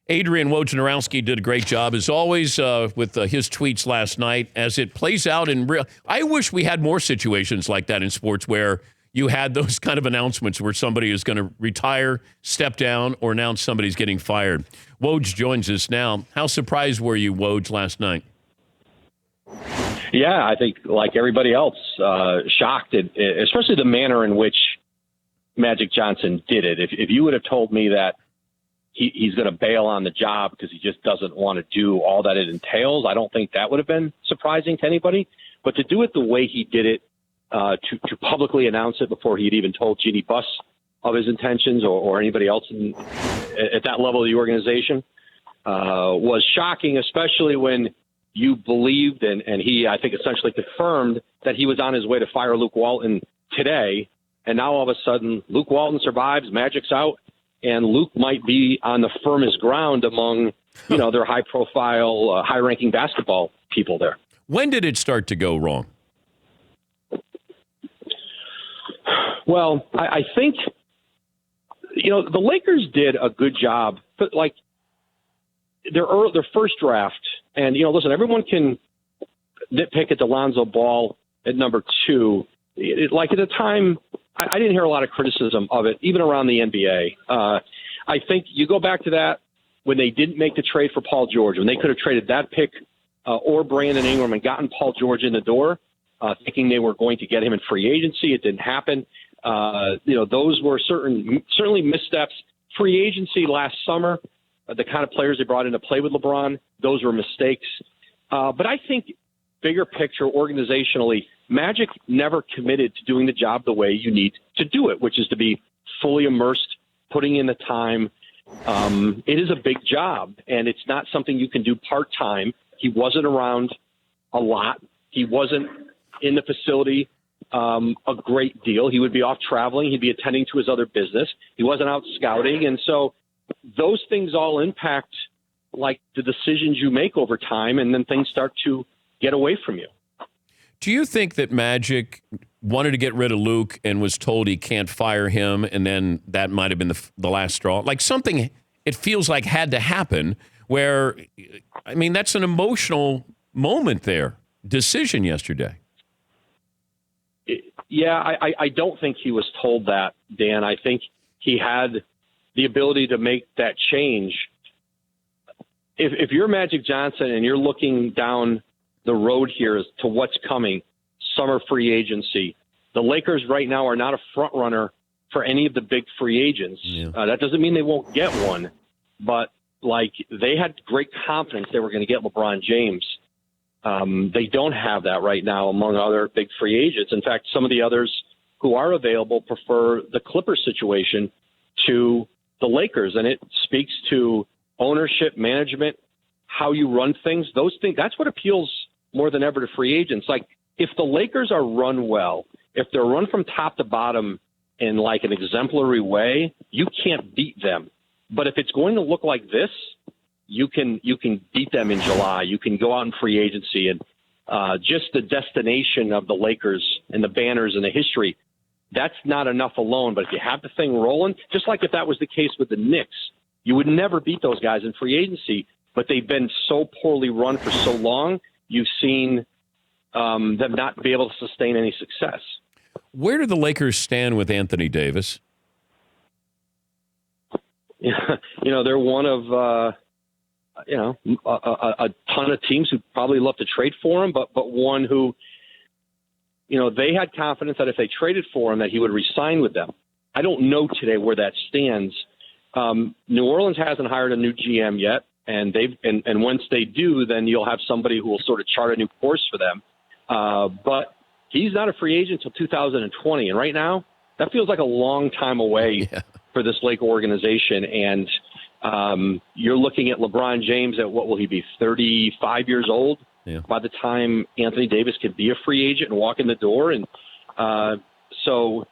Adrian Wojnarowski did a great job, as always, with his tweets last night. As it plays out in real, I wish we had more situations like that in sports where you had those kind of announcements where somebody is going to retire, step down, or announce somebody's getting fired. Woj joins us now. How surprised were you, Woj, last night? Yeah, I think like everybody else, shocked, especially the manner in which Magic Johnson did it. If you would have told me that he's going to bail on the job because he just doesn't want to do all that it entails, I don't think that would have been surprising to anybody. But to do it the way he did it, to publicly announce it before he had even told Jeannie Buss of his intentions or anybody else at that level of the organization, was shocking, especially when you believed, and he, I think, essentially confirmed that he was on his way to fire Luke Walton today. And now all of a sudden, Luke Walton survives, Magic's out, and Luke might be on the firmest ground among, their high-profile, high-ranking basketball people there. When did it start to go wrong? Well, I think, the Lakers did a good job. But, their first draft, and, listen, everyone can nitpick at Lonzo Ball at number 2. At the time, I didn't hear a lot of criticism of it, even around the NBA. I think you go back to that when they didn't make the trade for Paul George, when they could have traded that pick or Brandon Ingram and gotten Paul George in the door, thinking they were going to get him in free agency. It didn't happen. Those were certainly missteps. Free agency last summer, the kind of players they brought in to play with LeBron, those were mistakes. But I think bigger picture, organizationally, Magic never committed to doing the job the way you need to do it, which is to be fully immersed, putting in the time. It is a big job, and it's not something you can do part-time. He wasn't around a lot. He wasn't in the facility a great deal. He would be off traveling. He'd be attending to his other business. He wasn't out scouting. And so those things all impact the decisions you make over time, and then things start to get away from you. Do you think that Magic wanted to get rid of Luke and was told he can't fire him, and then that might have been the last straw? Something it feels like had to happen where, that's an emotional moment there. Decision yesterday. Yeah, I don't think he was told that, Dan. I think he had the ability to make that change. If you're Magic Johnson and you're looking down the road here as to what's coming, summer free agency, the Lakers right now are not a front runner for any of the big free agents. Yeah. That doesn't mean they won't get one, but they had great confidence they were going to get LeBron James. They don't have that right now among other big free agents. In fact, some of the others who are available prefer the Clippers situation to the Lakers, and it speaks to ownership, management, how you run things. Those things, that's what appeals more than ever to free agents. If the Lakers are run well, if they're run from top to bottom in an exemplary way, you can't beat them. But if it's going to look like this, you can beat them in July. You can go out in free agency, and just the destination of the Lakers and the banners and the history, that's not enough alone. But if you have the thing rolling, just like if that was the case with the Knicks, you would never beat those guys in free agency. But they've been so poorly run for so long, you've seen them not be able to sustain any success. Where do the Lakers stand with Anthony Davis? Yeah, they're one of a ton of teams who probably love to trade for him, but one who, they had confidence that if they traded for him, that he would re-sign with them. I don't know today where that stands. New Orleans hasn't hired a new GM yet, and once they do, then you'll have somebody who will sort of chart a new course for them. But he's not a free agent until 2020, and right now that feels like a long time away for this Laker organization. And you're looking at LeBron James at what will he be, 35 years old by the time Anthony Davis could be a free agent and walk in the door. And so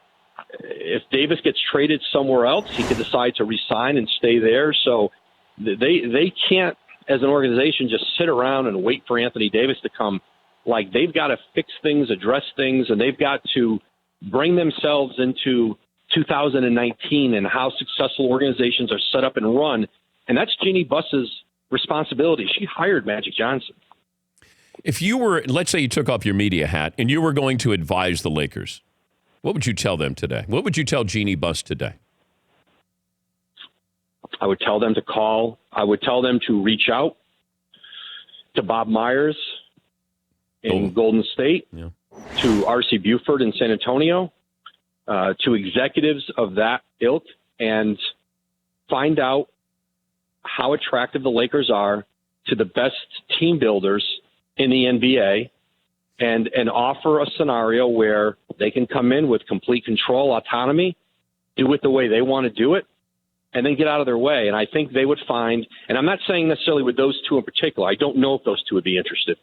if Davis gets traded somewhere else, he could decide to resign and stay there. So they can't, as an organization, just sit around and wait for Anthony Davis to come. They've got to fix things, address things, and they've got to bring themselves into 2019 and how successful organizations are set up and run And that's Jeannie Buss's responsibility. She hired Magic Johnson. If you were, let's say you took off your media hat and you were going to advise the Lakers, what would you tell them today? What would you tell Jeannie Buss today? I would tell them to call. I would tell them to reach out to Bob Myers in Golden State, to R.C. Buford in San Antonio, to executives of that ilk, and find out how attractive the Lakers are to the best team builders in the NBA, and offer a scenario where they can come in with complete control, autonomy, do it the way they want to do it, and then get out of their way. And I think they would find, and I'm not saying necessarily with those two in particular, I don't know if those two would be interested,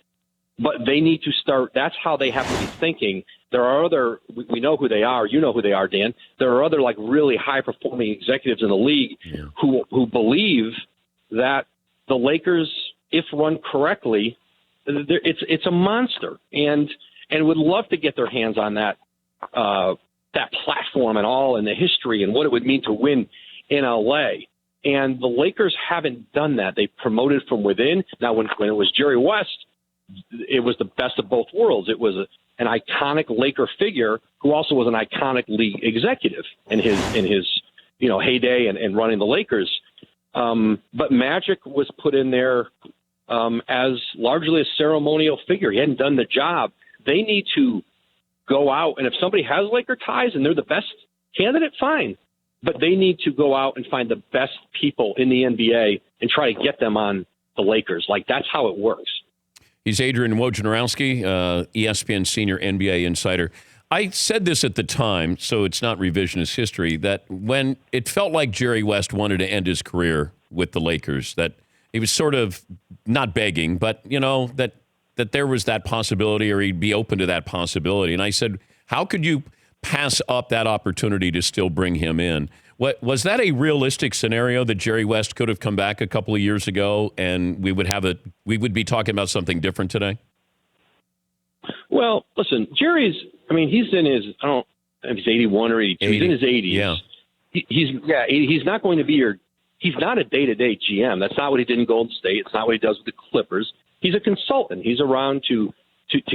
but they need to start, that's how they have to be thinking. There are other, we know who they are, you know who they are, Dan. There are other like really high-performing executives in the league who believe that the Lakers, if run correctly, it's a monster, and would love to get their hands on that platform and all, and the history and what it would mean to win in LA. And the Lakers haven't done that. They promoted from within. Now, when it was Jerry West, it was the best of both worlds. It was an iconic Laker figure who also was an iconic league executive in his heyday and running the Lakers. But Magic was put in there as largely a ceremonial figure. He hadn't done the job. They need to go out, and if somebody has Laker ties and they're the best candidate, fine. But they need to go out and find the best people in the NBA and try to get them on the Lakers. Like, that's how it works. He's Adrian Wojnarowski, ESPN senior NBA insider. I said this at the time, so it's not revisionist history, that when it felt like Jerry West wanted to end his career with the Lakers, that he was sort of not begging, but, that there was that possibility, or he'd be open to that possibility. And I said, how could you pass up that opportunity to still bring him in? Was that a realistic scenario that Jerry West could have come back a couple of years ago and we would be talking about something different today? Well, listen, he's in his, I don't know if he's 81 or 82. 80. He's in his 80s. Yeah. He's not going to be he's not a day-to-day GM. That's not what he did in Golden State. It's not what he does with the Clippers. He's a consultant. He's around to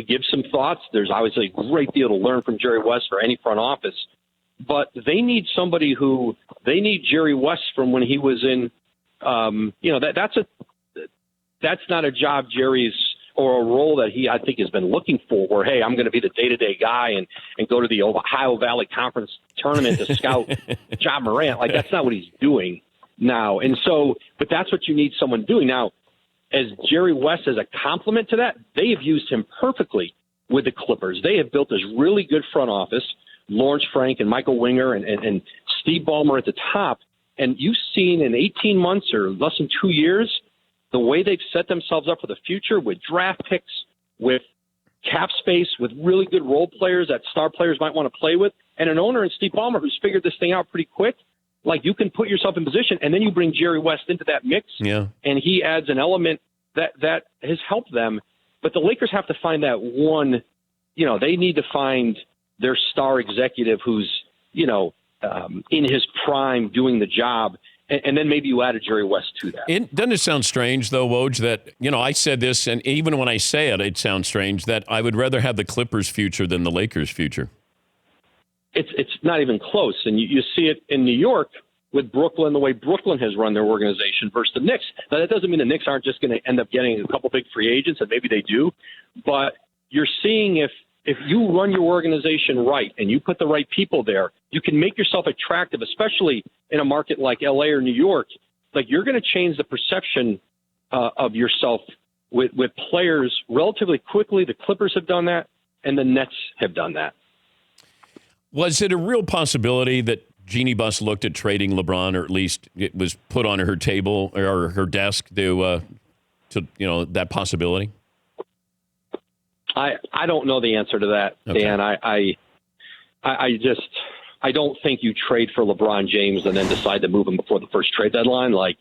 give some thoughts. There's obviously a great deal to learn from Jerry West or any front office. But they need somebody they need Jerry West from when he was in, that's not a job Jerry's, or a role that I think has been looking for, where, hey, I'm going to be the day-to-day guy and go to the Ohio Valley Conference tournament to scout Ja Morant. Like, that's not what he's doing now. And so, but that's what you need someone doing. Now, as Jerry West, as a complement to that, they have used him perfectly with the Clippers. They have built this really good front office, Lawrence Frank and Michael Winger and Steve Ballmer at the top. And you've seen in 18 months or less than 2 years, the way they've set themselves up for the future with draft picks, with cap space, with really good role players that star players might want to play with, and an owner in Steve Ballmer who's figured this thing out pretty quick. Like, you can put yourself in position, and then you bring Jerry West into that mix, and he adds an element that has helped them. But the Lakers have to find that one, they need to find their star executive who's, in his prime doing the job. And then maybe you add a Jerry West to that. Doesn't it sound strange, though, Woj, that, I said this, and even when I say it, it sounds strange, that I would rather have the Clippers' future than the Lakers' future? It's not even close. And you see it in New York with Brooklyn, the way Brooklyn has run their organization versus the Knicks. Now, that doesn't mean the Knicks aren't just going to end up getting a couple big free agents, and maybe they do. But you're seeing if you run your organization right and you put the right people there, you can make yourself attractive, especially in a market like LA or New York. Like, you're going to change the perception of yourself with players relatively quickly. The Clippers have done that, and the Nets have done that. Was it a real possibility that Jeannie Buss looked at trading LeBron, or at least it was put on her table or her desk to that possibility? I don't know the answer to that, okay. Dan. I don't think you trade for LeBron James and then decide to move him before the first trade deadline. Like,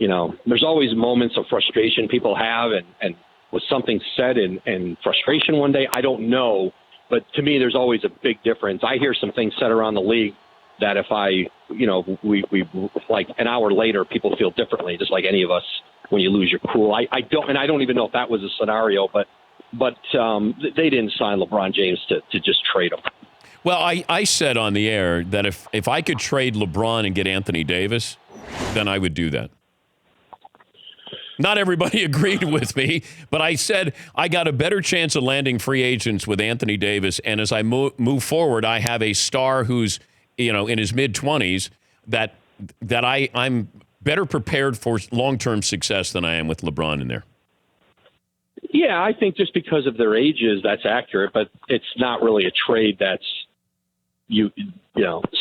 there's always moments of frustration people have, and was something said in frustration one day? I don't know. But to me, there's always a big difference. I hear some things said around the league that if I we like an hour later, people feel differently, just like any of us when you lose your cool. I don't even know if that was a scenario, but they didn't sign LeBron James to just trade him. Well, I said on the air that if I could trade LeBron and get Anthony Davis, then I would do that. Not everybody agreed with me, but I said I got a better chance of landing free agents with Anthony Davis, and as I move forward, I have a star who's in his mid-20s that I'm better prepared for long-term success than I am with LeBron in there. Yeah, I think just because of their ages, that's accurate, but it's not really a trade that's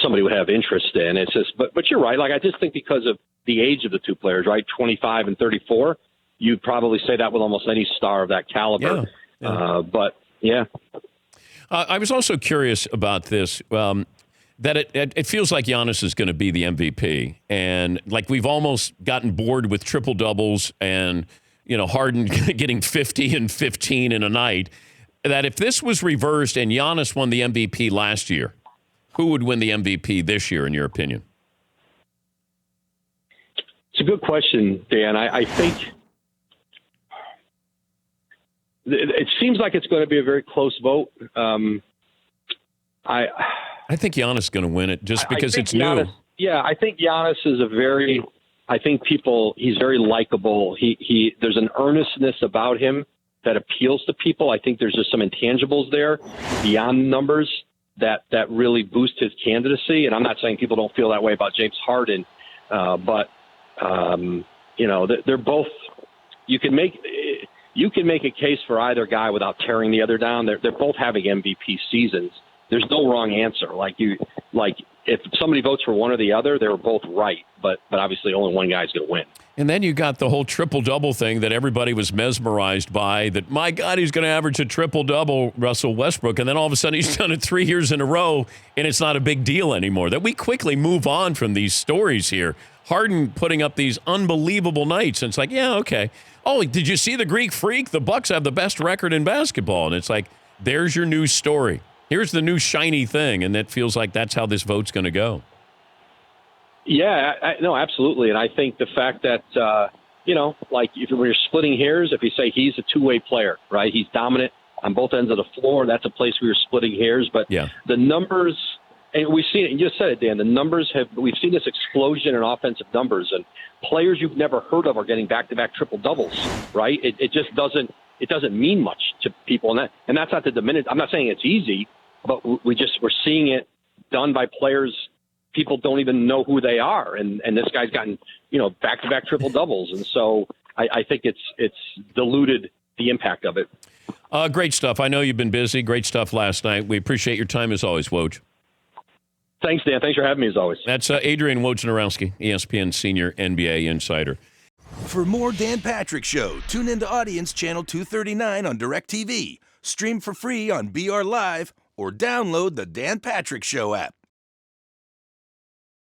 somebody would have interest in. It's just, but you're right. Like I just think because of the age of the two players, right? 25 and 34. You'd probably say that with almost any star of that caliber. Yeah. But yeah. I was also curious about this, that it feels like Giannis is going to be the MVP. And like we've almost gotten bored with triple doubles and, Harden getting 50 and 15 in a night. That if this was reversed and Giannis won the MVP last year, who would win the MVP this year, in your opinion? It's a good question, Dan. I think it seems like it's going to be a very close vote. I think Giannis is going to win it just because it's Giannis, new. Yeah, I think Giannis is he's very likable. There's an earnestness about him that appeals to people. I think there's just some intangibles there beyond numbers that really boost his candidacy. And I'm not saying people don't feel that way about James Harden, but they're both. You can make a case for either guy without tearing the other down. They're both having MVP seasons. There's no wrong answer. Like if somebody votes for one or the other, they're both right. But obviously, only one guy's going to win. And then you got the whole triple-double thing that everybody was mesmerized by, that, my God, he's going to average a triple-double, Russell Westbrook. And then all of a sudden he's done it 3 years in a row, and it's not a big deal anymore. That we quickly move on from these stories here. Harden putting up these unbelievable nights, and it's like, yeah, okay. Oh, did you see the Greek Freak? The Bucks have the best record in basketball. And it's like, there's your new story. Here's the new shiny thing, and that feels like that's how this vote's going to go. Yeah, no, absolutely. And I think the fact that, like when you're splitting hairs, if you say he's a two-way player, right, he's dominant on both ends of the floor, that's a place where you're splitting hairs. But yeah, the numbers, and we've seen it, you just said it, Dan, we've seen this explosion in offensive numbers, and players you've never heard of are getting back-to-back triple-doubles, right? It just doesn't mean much to people. And that's not to diminish. I'm not saying it's easy, but we're seeing it done by players people don't even know who they are. And this guy's gotten, back-to-back triple doubles. And so I think it's diluted the impact of it. Great stuff. I know you've been busy. Great stuff last night. We appreciate your time as always, Woj. Thanks, Dan. Thanks for having me as always. That's Adrian Wojnarowski, ESPN senior NBA insider. For more Dan Patrick Show, tune into Audience Channel 239 on DirecTV. Stream for free on BR Live or download the Dan Patrick Show app.